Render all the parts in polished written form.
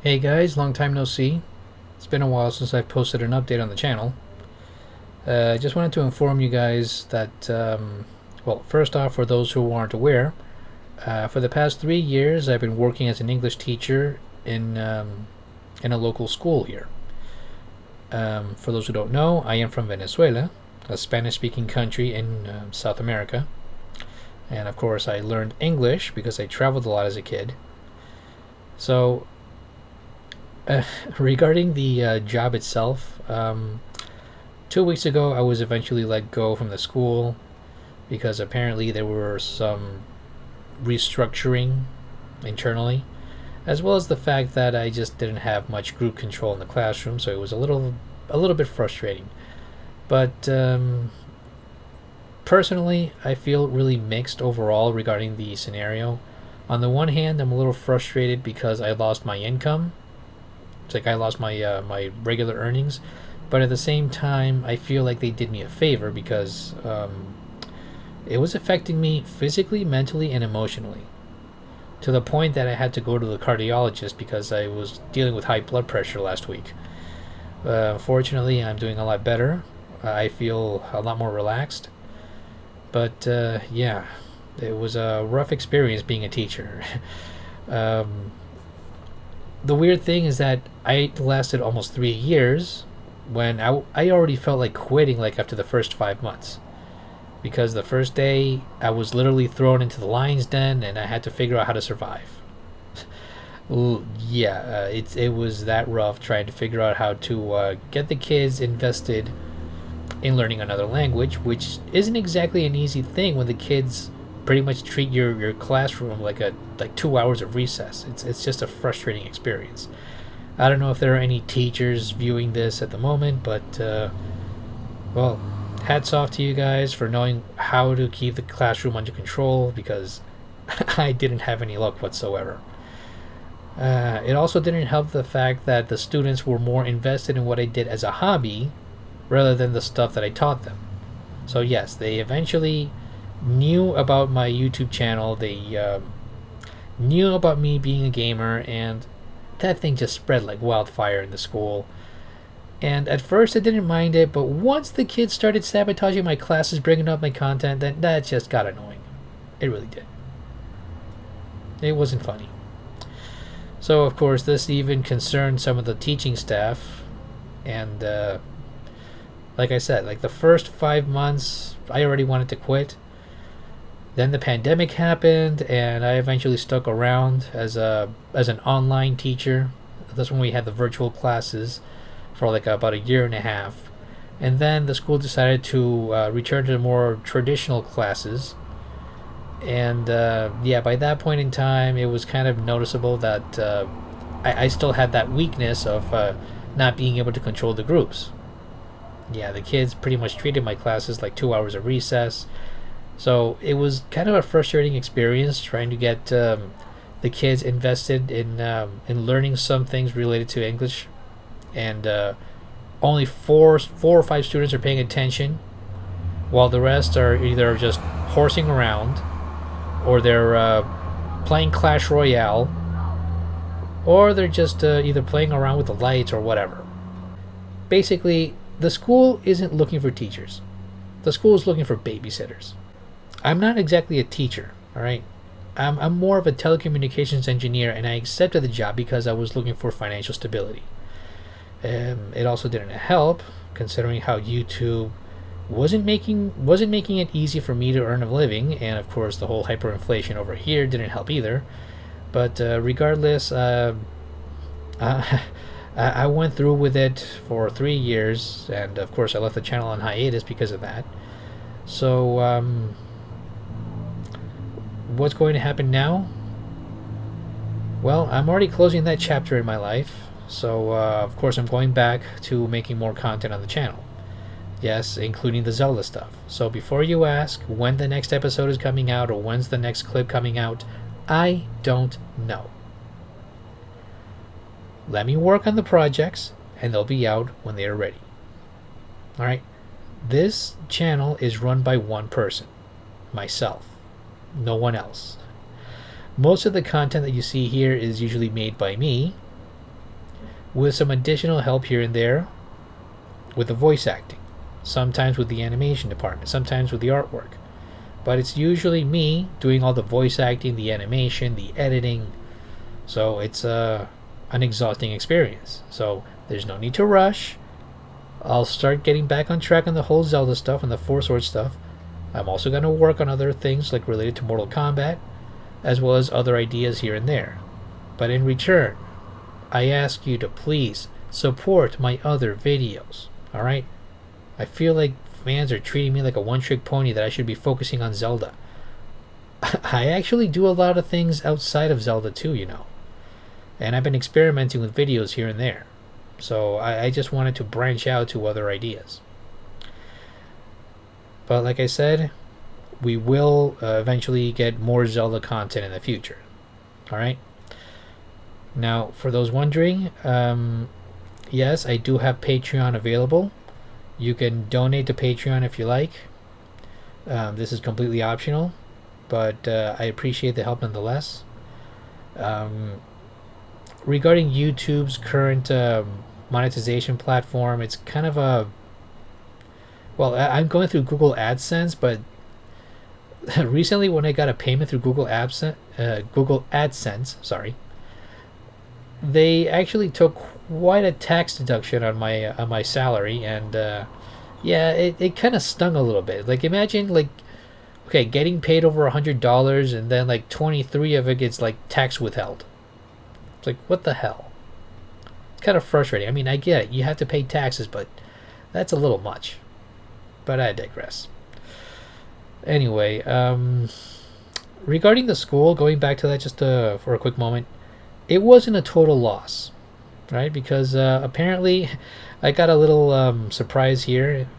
Hey guys, long time no see. It's been a while since I've posted an update on the channel. I just wanted to inform you guys that, well, first off, for those who aren't aware, for the past 3 years I've been working as an English teacher in a local school here. For those who don't know, I am from Venezuela, a Spanish-speaking country in South America. And of course, I learned English because I traveled a lot as a kid. So, regarding the job itself, 2 weeks ago I was eventually let go from the school because apparently there were some restructuring internally, as well as the fact that I just didn't have much group control in the classroom, so it was a little bit frustrating. But personally, I feel really mixed overall regarding the scenario. On the one hand, I'm a little frustrated because I lost my income. It's like I lost my regular earnings, but at the same time, I feel like they did me a favor because it was affecting me physically, mentally, and emotionally, to the point that I had to go to the cardiologist because I was dealing with high blood pressure last week. Fortunately, I'm doing a lot better. I feel a lot more relaxed. But yeah, it was a rough experience being a teacher. um, the weird thing is that I lasted almost 3 years when I already felt like quitting like after the first 5 months. Because the first day I was literally thrown into the lion's den and I had to figure out how to survive. Yeah, it was that rough trying to figure out how to get the kids invested in learning another language, which isn't exactly an easy thing when the kids pretty much treat your classroom like 2 hours of recess. It's just a frustrating experience. I don't know if there are any teachers viewing this at the moment, but well, hats off to you guys for knowing how to keep the classroom under control because I didn't have any luck whatsoever. It also didn't help the fact that the students were more invested in what I did as a hobby rather than the stuff that I taught them. So yes, they eventually knew about my YouTube channel. They knew about me being a gamer, and that thing just spread like wildfire in the school. And at first I didn't mind it, but once the kids started sabotaging my classes, bringing up my content, then that just got annoying. It really did. It wasn't funny. So of course this even concerned some of the teaching staff, and like I said, like the first 5 months I already wanted to quit. Then the pandemic happened, and I eventually stuck around as an online teacher. That's when we had the virtual classes for like about a year and a half. And then the school decided to return to more traditional classes. And yeah, by that point in time, it was kind of noticeable that I still had that weakness of not being able to control the groups. Yeah, the kids pretty much treated my classes like 2 hours of recess. So it was kind of a frustrating experience trying to get the kids invested in learning some things related to English, and only four or five students are paying attention, while the rest are either just horsing around, or they're playing Clash Royale, or they're just either playing around with the lights or whatever. Basically, the school isn't looking for teachers. The school is looking for babysitters. I'm not exactly a teacher, all right? I'm more of a telecommunications engineer, and I accepted the job because I was looking for financial stability. It also didn't help, considering how YouTube wasn't making it easy for me to earn a living, and of course the whole hyperinflation over here didn't help either. But regardless, I went through with it for 3 years, and of course I left the channel on hiatus because of that. So what's going to happen now? Well, I'm already closing that chapter in my life, so of course I'm going back to making more content on the channel. Yes, including the Zelda stuff. So before you ask when the next episode is coming out or when's the next clip coming out, I don't know. Let me work on the projects, and they'll be out when they are ready. Alright? This channel is run by one person. Myself. No one else. Most of the content that you see here is usually made by me, with some additional help here and there with the voice acting, sometimes with the animation department, sometimes with the artwork. But it's usually me doing all the voice acting, the animation, the editing. So it's an exhausting experience. So there's no need to rush. I'll start getting back on track on the whole Zelda stuff and the Four Swords stuff. I'm also going to work on other things like related to Mortal Kombat, as well as other ideas here and there. But in return, I ask you to please support my other videos. Alright? I feel like fans are treating me like a one-trick pony that I should be focusing on Zelda. I actually do a lot of things outside of Zelda too, you know. And I've been experimenting with videos here and there. So I just wanted to branch out to other ideas. But like I said, we will eventually get more Zelda content in the future. Alright? Now, for those wondering, yes, I do have Patreon available. You can donate to Patreon if you like. This is completely optional, but I appreciate the help nonetheless. Regarding YouTube's current monetization platform, it's kind of a... Well, I'm going through Google AdSense, but recently when I got a payment through Google AdSense, sorry, they actually took quite a tax deduction on my salary, and yeah, it kind of stung a little bit. Like, imagine, like, okay, getting paid over $100 and then like 23 of it gets like tax withheld. It's like, what the hell? It's kind of frustrating. I mean, I get it, you have to pay taxes, but that's a little much. But I digress. Anyway, regarding the school, going back to that just for a quick moment, it wasn't a total loss, right? Because apparently I got a little surprise here.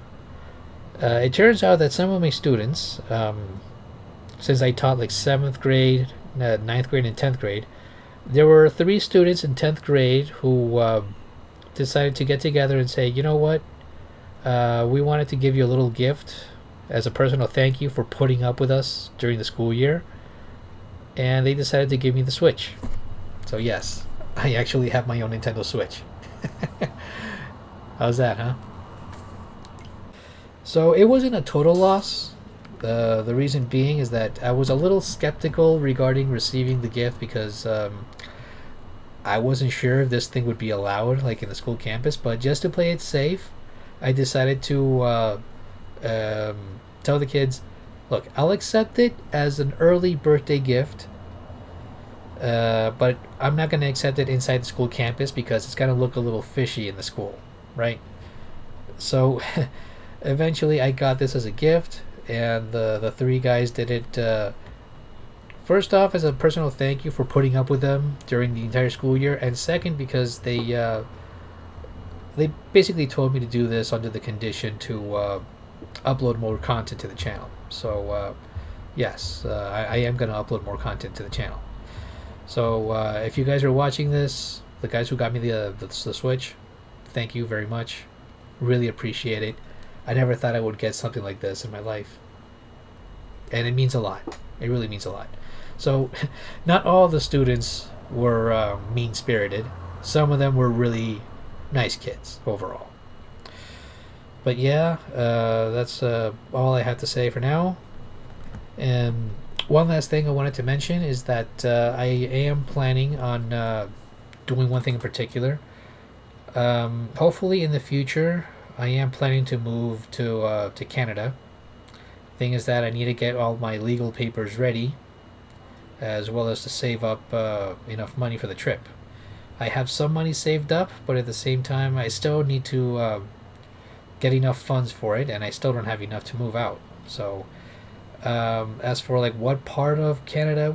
It turns out that some of my students, since I taught like 7th grade, 9th grade, and 10th grade, there were 3 students in 10th grade who decided to get together and say, you know what, we wanted to give you a little gift as a personal thank you for putting up with us during the school year. And they decided to give me the Switch. So yes, I actually have my own Nintendo Switch. How's that, huh? So it wasn't a total loss. The reason being is that I was a little skeptical regarding receiving the gift because I wasn't sure if this thing would be allowed like in the school campus. But just to play it safe, I decided to tell the kids, look, I'll accept it as an early birthday gift, but I'm not going to accept it inside the school campus because it's going to look a little fishy in the school, right? So eventually I got this as a gift, and the 3 guys did it first off as a personal thank you for putting up with them during the entire school year, and second because they basically told me to do this under the condition to upload more content to the channel. So yes, I am going to upload more content to the channel. So if you guys are watching this, the guys who got me the Switch, thank you very much. Really appreciate it. I never thought I would get something like this in my life, and it means a lot. It really means a lot. So not all the students were mean-spirited. Some of them were really nice kids overall. But yeah, that's all I have to say for now. And one last thing I wanted to mention is that I am planning on doing one thing in particular. Hopefully in the future, I am planning to move to Canada. Thing is that I need to get all my legal papers ready, as well as to save up enough money for the trip. I have some money saved up, but at the same time, I still need to get enough funds for it, and I still don't have enough to move out. So as for like what part of Canada,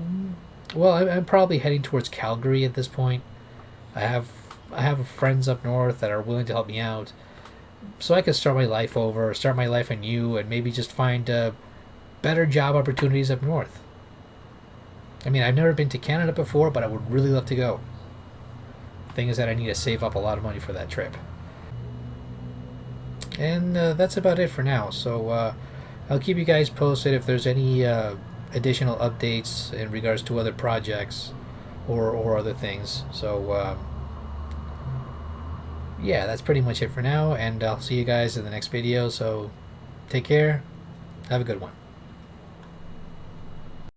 well, I'm probably heading towards Calgary at this point. I have friends up north that are willing to help me out, so I can start my life over, start my life anew, and maybe just find better job opportunities up north. I mean, I've never been to Canada before, but I would really love to go. Thing is that I need to save up a lot of money for that trip. And that's about it for now. So I'll keep you guys posted if there's any additional updates in regards to other projects or other things. So yeah, that's pretty much it for now, and I'll see you guys in the next video. So take care. Have a good one.